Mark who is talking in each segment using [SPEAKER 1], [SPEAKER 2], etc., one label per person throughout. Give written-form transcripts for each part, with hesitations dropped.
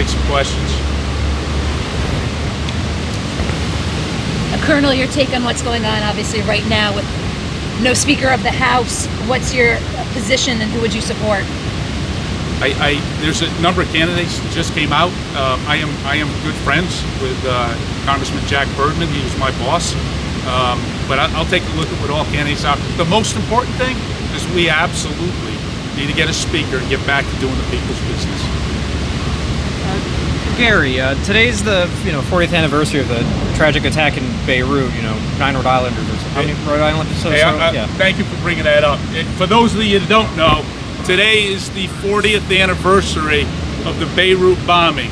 [SPEAKER 1] take some questions.
[SPEAKER 2] Colonel, your take on what's going on, obviously, right now with no Speaker of the House. What's your position and who would you support?
[SPEAKER 1] There's a number of candidates that just came out. I am good friends with Congressman Jack Birdman. He was my boss. But I'll take a look at what all candidates are. The most important thing is we absolutely need to get a speaker and get back to doing the people's business.
[SPEAKER 3] Gerry, today's the 40th anniversary of the tragic attack in Beirut. 9 Rhode Islanders or something. How many Rhode Islanders?
[SPEAKER 1] Yeah. Thank you for bringing that up. For those of you that don't know, today is the 40th anniversary of the Beirut bombing.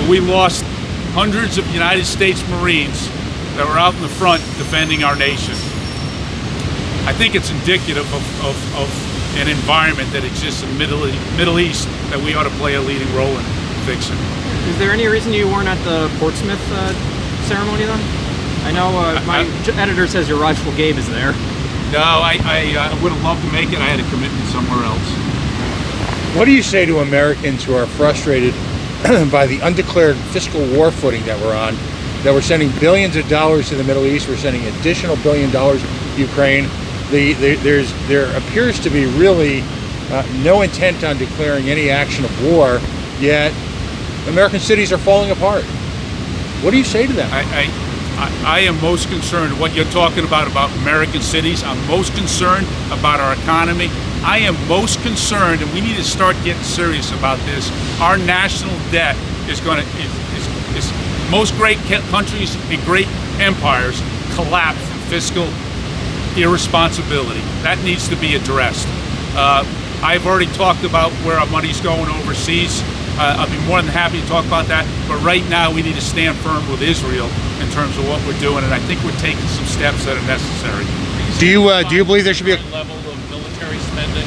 [SPEAKER 1] We lost hundreds of United States Marines that were out in the front defending our nation. I think it's indicative of an environment that exists in the Middle East that we ought to play a leading role in fixing.
[SPEAKER 3] Is there any reason you weren't at the Portsmouth ceremony then? I know my editor says your rival Gabe is there.
[SPEAKER 1] No, I would have loved to make it. I had a commitment somewhere else.
[SPEAKER 4] What do you say to Americans who are frustrated by the undeclared fiscal war footing that we're on, that we're sending billions of dollars to the Middle East, we're sending additional $1 billion to Ukraine? There appears to be really no intent on declaring any action of war, yet American cities are falling apart. What do you say to them?
[SPEAKER 1] I am most concerned what you're talking about American cities. I'm most concerned about our economy. I am most concerned, and we need to start getting serious about this. Our national debt is most great countries and great empires collapse from fiscal irresponsibility. That needs to be addressed. I've already talked about where our money's going overseas. I'll be more than happy to talk about that. But right now, we need to stand firm with Israel in terms of what we're doing, and I think we're taking some steps that are necessary.
[SPEAKER 4] Do you believe there should be a
[SPEAKER 5] level of military spending?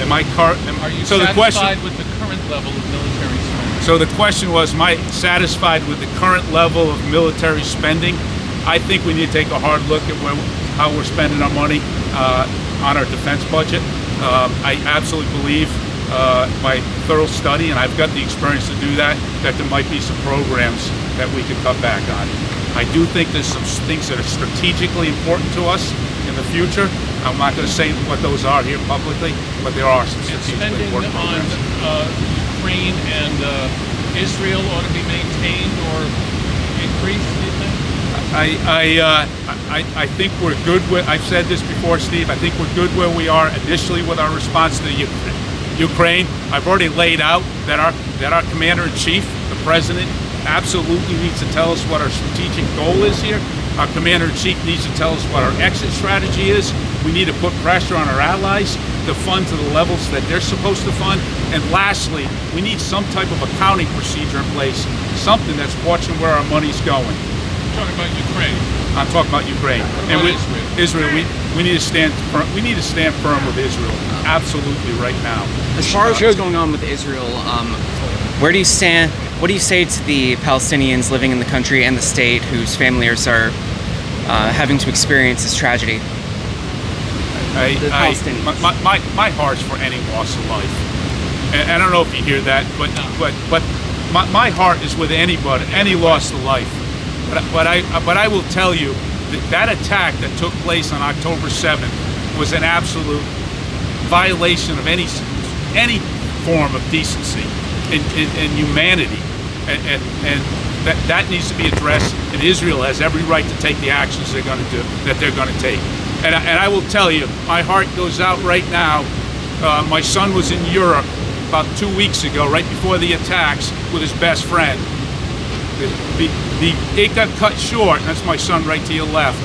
[SPEAKER 1] Are you satisfied
[SPEAKER 5] with the current level of military spending?
[SPEAKER 1] So the question was, am I satisfied with the current level of military spending? I think we need to take a hard look at how we're spending our money on our defense budget. I absolutely believe by thorough study, and I've got the experience to do that there might be some programs that we could cut back on. I do think there's some things that are strategically important to us in the future. I'm not going to say what those are here publicly, but there are some strategically important programs.
[SPEAKER 5] On Ukraine and Israel ought to be maintained or increased, do you think?
[SPEAKER 1] I think we're good with, I've said this before, Steve, I think we're good where we are initially with our response to Ukraine. I've already laid out that our commander-in-chief, the president, absolutely needs to tell us what our strategic goal is here. Our commander-in-chief needs to tell us what our exit strategy is. We need to put pressure on our allies to fund to the levels that they're supposed to fund. And lastly, we need some type of accounting procedure in place, something that's watching where our money's going.
[SPEAKER 5] You're talking about Ukraine.
[SPEAKER 1] I'm talking about Ukraine.
[SPEAKER 5] What about
[SPEAKER 1] Israel, we need to stand firm. We need to stand firm with Israel, absolutely, right now.
[SPEAKER 6] As far as what's going on with Israel, where do you stand? What do you say to the Palestinians living in the country and the state whose families are having to experience this tragedy?
[SPEAKER 1] My heart's for any loss of life, and I don't know if you hear that, but my heart is with anybody, any loss of life. But I will tell you that attack that took place on October 7th was an absolute violation of any form of decency and humanity, and that needs to be addressed. And Israel has every right to take the actions they're going to take. And I will tell you, my heart goes out right now. My son was in Europe about 2 weeks ago, right before the attacks, with his best friend. It got cut short. That's my son right to your left.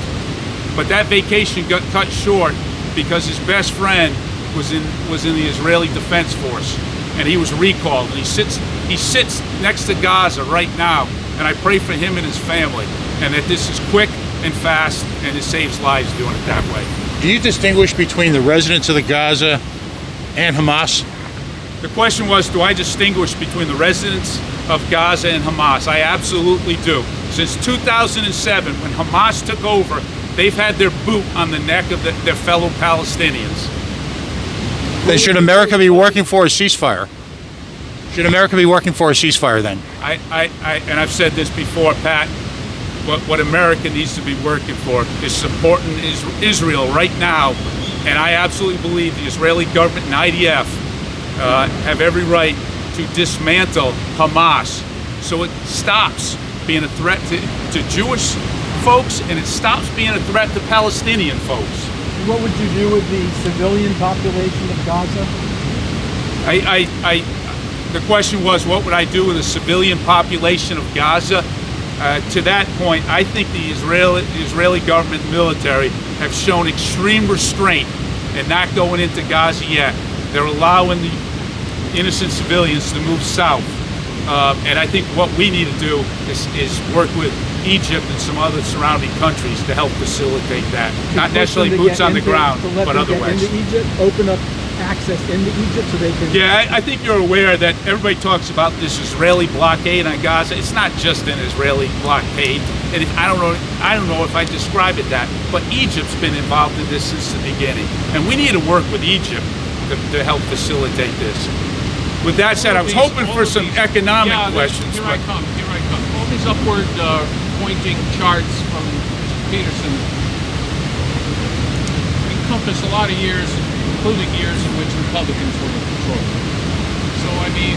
[SPEAKER 1] But that vacation got cut short because his best friend was in the Israeli Defense Force, and he was recalled. And he sits next to Gaza right now, and I pray for him and his family, and that this is quick and fast, and it saves lives doing it that way.
[SPEAKER 4] Do you distinguish between the residents of the Gaza and Hamas?
[SPEAKER 1] The question was, do I distinguish between the residents of Gaza and Hamas? I absolutely do. Since 2007, when Hamas took over, they've had their boot on the neck of their fellow Palestinians.
[SPEAKER 4] Then should America be working for a ceasefire? Should America be working for a ceasefire then?
[SPEAKER 1] And I've said this before, Pat. What America needs to be working for is supporting Israel right now, and I absolutely believe the Israeli government and IDF have every right to dismantle Hamas, so it stops being a threat to Jewish folks, and it stops being a threat to Palestinian folks.
[SPEAKER 7] What would you do with the civilian population of Gaza?
[SPEAKER 1] The question was, what would I do with the civilian population of Gaza? To that point, I think the Israeli government and military have shown extreme restraint in not going into Gaza yet. They're allowing the innocent civilians to move south. And I think what we need to do is work with Egypt and some other surrounding countries to help facilitate that. Not necessarily boots on the ground, but other ways.
[SPEAKER 7] Into Egypt, open up access into Egypt so they can...
[SPEAKER 1] Yeah, I think you're aware that everybody talks about this Israeli blockade on Gaza. It's not just an Israeli blockade, and I don't know if I describe it that, but Egypt's been involved in this since the beginning, and we need to work with Egypt to help facilitate this. With that said, I was hoping for some economic questions.
[SPEAKER 5] Here I come. All these upward pointing charts from Mr. Peterson encompass a lot of years, including years in which Republicans were in control. So, I mean,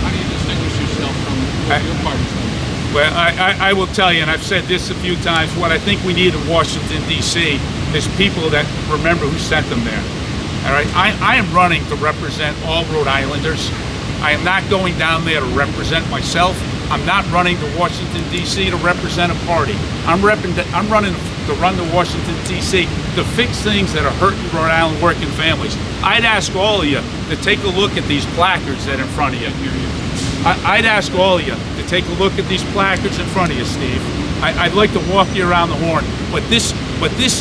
[SPEAKER 5] how do you distinguish yourself from what your party's done?
[SPEAKER 1] Well, I will tell you, and I've said this a few times, what I think we need in Washington, D.C. is people that remember who sent them there. All right, I am running to represent all Rhode Islanders. I am not going down there to represent myself. I'm not running to Washington, D.C. to represent a party. I'm running to run to Washington, D.C. to fix things that are hurting Rhode Island working families. I'd ask all of you to take a look at these placards that are in front of you. I'd ask all of you to take a look at these placards in front of you, Steve. I'd like to walk you around the horn, but this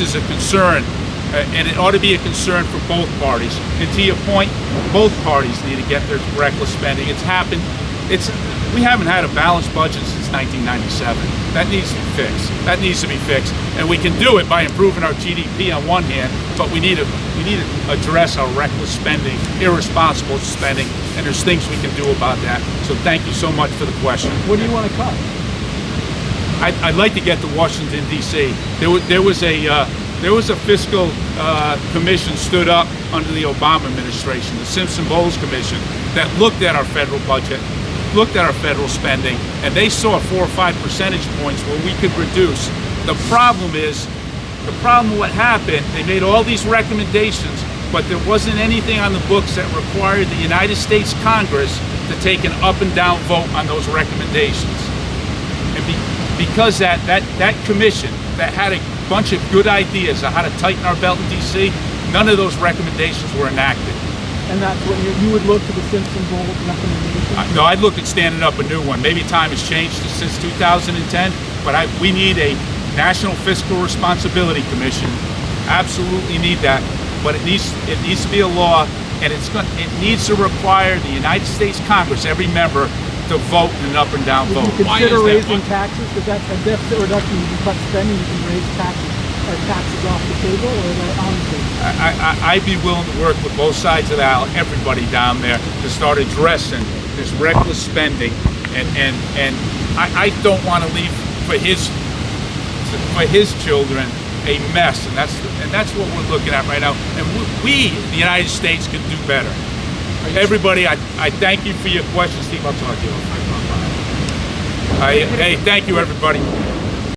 [SPEAKER 1] is a concern. And it ought to be a concern for both parties. And to your point, both parties need to get their reckless spending. It's happened. We haven't had a balanced budget since 1997. That needs to be fixed. That needs to be fixed. And we can do it by improving our GDP on one hand, but we need to address our reckless spending, irresponsible spending, and there's things we can do about that. So thank you so much for the question.
[SPEAKER 7] What do you want to cut?
[SPEAKER 1] I'd like to get to Washington, D.C. There was a fiscal commission stood up under the Obama administration, the Simpson-Bowles Commission, that looked at our federal budget, looked at our federal spending, and they saw 4 or 5 percentage points where we could reduce. The problem what happened, they made all these recommendations, but there wasn't anything on the books that required the United States Congress to take an up and down vote on those recommendations. And because that commission that had a bunch of good ideas on how to tighten our belt in D.C., none of those recommendations were enacted.
[SPEAKER 7] And that's what you would look to the Simpson-Bowles recommendation?
[SPEAKER 1] No, I'd look at standing up a new one. Maybe time has changed since 2010, but we need a National Fiscal Responsibility Commission. Absolutely need that, but it needs to be a law, and it needs to require the United States Congress, every member, to vote in an up and down vote.
[SPEAKER 7] Would you consider raising taxes? Because that's a deficit reduction. You can cut spending, you can raise taxes off the table, or is that on the table?
[SPEAKER 1] I'd be willing to work with both sides of the aisle, everybody down there, to start addressing this reckless spending, and I don't want to leave for his children a mess, and that's what we're looking at right now. And we, the United States, can do better. Everybody, I thank you for your questions, Steve. I'll talk to you. Hey, thank you, everybody.